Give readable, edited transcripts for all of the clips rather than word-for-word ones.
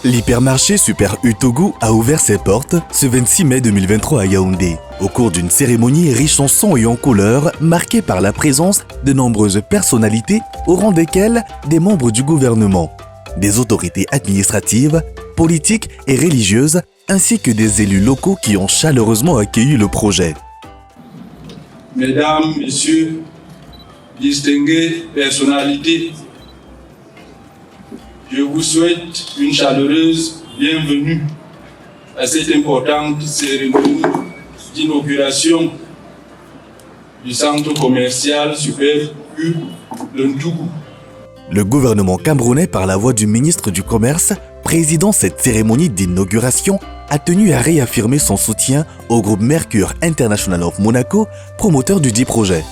L'hypermarché Super U Togo a ouvert ses portes ce 26 mai 2023 à Yaoundé, au cours d'une cérémonie riche en sons et en couleurs, marquée par la présence de nombreuses personnalités, au rang desquelles des membres du gouvernement, des autorités administratives, politiques et religieuses, ainsi que des élus locaux qui ont chaleureusement accueilli le projet. Mesdames, Messieurs, distinguées personnalités, je vous souhaite une chaleureuse bienvenue à cette importante cérémonie d'inauguration du centre commercial Super U de Ntougou. Le gouvernement camerounais, par la voix du ministre du Commerce, présidant cette cérémonie d'inauguration, a tenu à réaffirmer son soutien au groupe Mercure International of Monaco, promoteur du dit projet.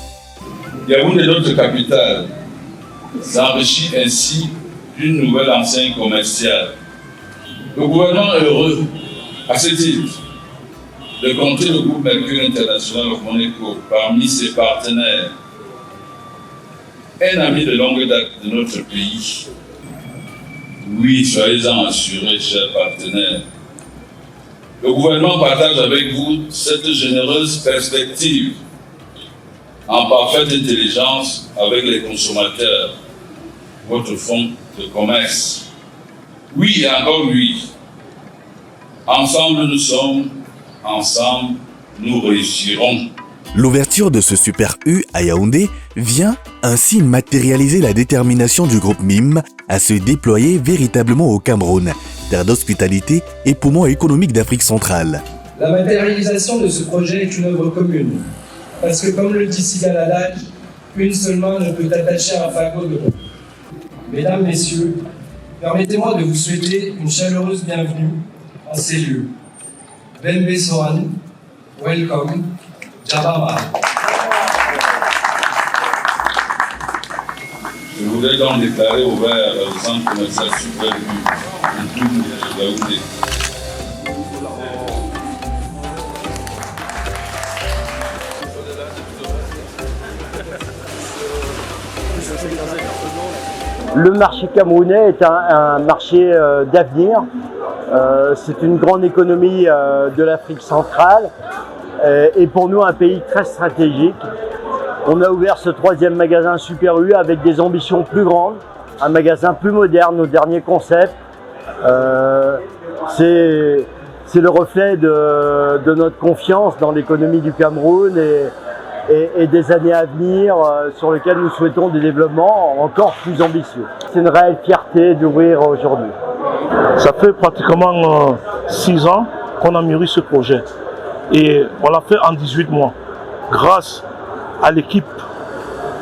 Yaoundé, notre capitale, s'enrichit ainsi d'une nouvelle enseigne commerciale. Le gouvernement est heureux, à ce titre, de compter le groupe Mercure International of Monaco parmi ses partenaires. Un ami de longue date de notre pays. Oui, soyez-en assurés, chers partenaires. Le gouvernement partage avec vous cette généreuse perspective en parfaite intelligence avec les consommateurs, votre fonds de commerce. Oui et encore oui. Ensemble nous sommes, ensemble nous réussirons. L'ouverture de ce Super U à Yaoundé vient ainsi matérialiser la détermination du groupe MIM à se déployer véritablement au Cameroun, terre d'hospitalité et poumon économique d'Afrique centrale. La matérialisation de ce projet est une œuvre commune, parce que comme le dit Sigal l'adage, une seule main ne peut attacher un fagot de bois. Mesdames, Messieurs, permettez-moi de vous souhaiter une chaleureuse bienvenue en ces lieux. Bembe Sohan, welcome, Jabama. Je voudrais donc déclarer ouvert le centre commercial Super U de Yaoundé. Le marché camerounais est un marché d'avenir. C'est une grande économie de l'Afrique centrale et pour nous un pays très stratégique. On a ouvert ce 3e magasin Super U avec des ambitions plus grandes, un magasin plus moderne, nos derniers concepts. C'est le reflet de notre confiance dans l'économie du Cameroun et des années à venir sur lesquelles nous souhaitons des développements encore plus ambitieux. C'est une réelle fierté d'ouvrir aujourd'hui. Ça fait pratiquement 6 ans qu'on a mûri ce projet et on l'a fait en 18 mois grâce à l'équipe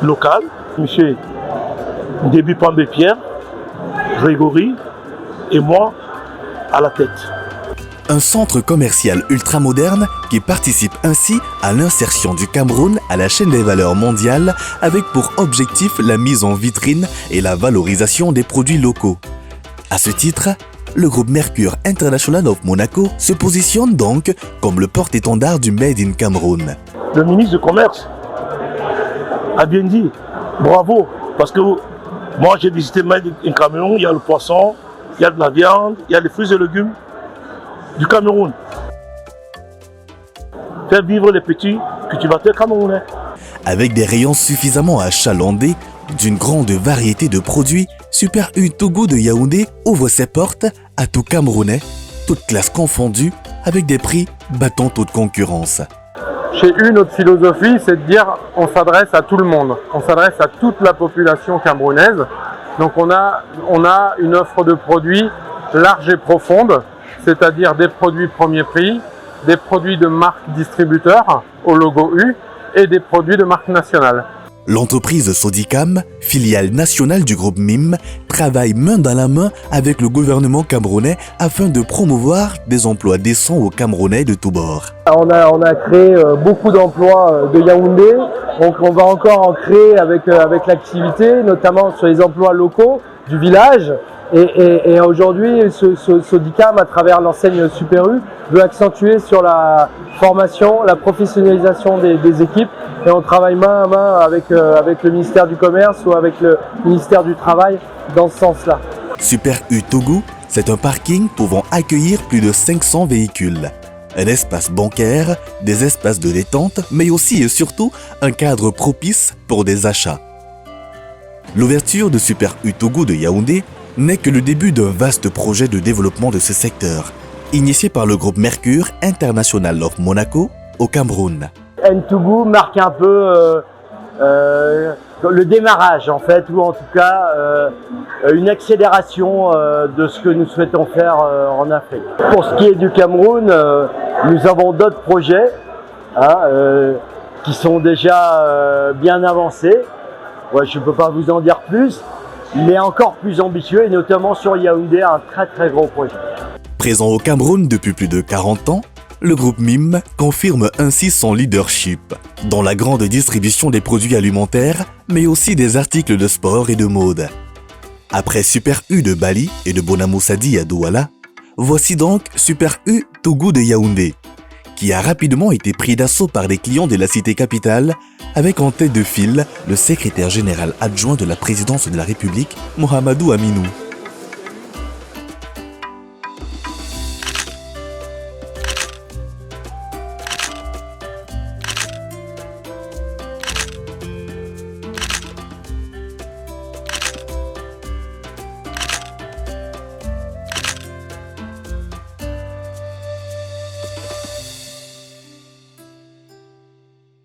locale, M. Déby Pambé-Pierre, Grégory et moi à la tête. Un centre commercial ultramoderne qui participe ainsi à l'insertion du Cameroun à la chaîne des valeurs mondiales avec pour objectif la mise en vitrine et la valorisation des produits locaux. À ce titre, le groupe Mercure International of Monaco se positionne donc comme le porte-étendard du Made in Cameroun. Le ministre du Commerce a bien dit bravo, parce que moi j'ai visité Made in Cameroun, il y a le poisson, il y a de la viande, il y a les fruits et légumes du Cameroun. Faire vivre les petits cultivateurs camerounais. Avec des rayons suffisamment achalandés, d'une grande variété de produits, Super U Togo de Yaoundé ouvre ses portes à tout Camerounais, toutes classes confondues, avec des prix battant toute concurrence. Chez U, notre philosophie, c'est de dire on s'adresse à tout le monde, on s'adresse à toute la population camerounaise. Donc on a une offre de produits large et profonde, c'est-à-dire des produits premier prix, des produits de marque distributeur au logo U et des produits de marque nationale. L'entreprise Sodicam, filiale nationale du groupe MIM, travaille main dans la main avec le gouvernement camerounais afin de promouvoir des emplois décents aux Camerounais de tous bords. On a créé beaucoup d'emplois de Yaoundé, donc on va encore en créer avec l'activité, notamment sur les emplois locaux du village. Et aujourd'hui, Sodicam, à travers l'enseigne Super U, veut accentuer sur la formation, la professionnalisation des équipes. Et on travaille main à main avec le ministère du Commerce ou avec le ministère du Travail dans ce sens-là. Super U Togo C'est un parking pouvant accueillir plus de 500 véhicules. Un espace bancaire, des espaces de détente, mais aussi et surtout un cadre propice pour des achats. L'ouverture de Super U Togo de Yaoundé n'est que le début d'un vaste projet de développement de ce secteur, initié par le groupe Mercure International of Monaco au Cameroun. Ntougou marque un peu le démarrage en fait, ou en tout cas une accélération de ce que nous souhaitons faire en Afrique. Pour ce qui est du Cameroun, nous avons d'autres projets qui sont déjà bien avancés. Ouais, je ne peux pas vous en dire plus, mais encore plus ambitieux, et notamment sur Yaoundé, un très gros projet. Présent au Cameroun depuis plus de 40 ans, le groupe MIM confirme ainsi son leadership dans la grande distribution des produits alimentaires, mais aussi des articles de sport et de mode. Après Super U de Bali et de Bonamoussadi à Douala, voici donc Super U Togo de Yaoundé, qui a rapidement été pris d'assaut par les clients de la cité capitale, avec en tête de file le secrétaire général adjoint de la présidence de la République, Mohamedou Aminou.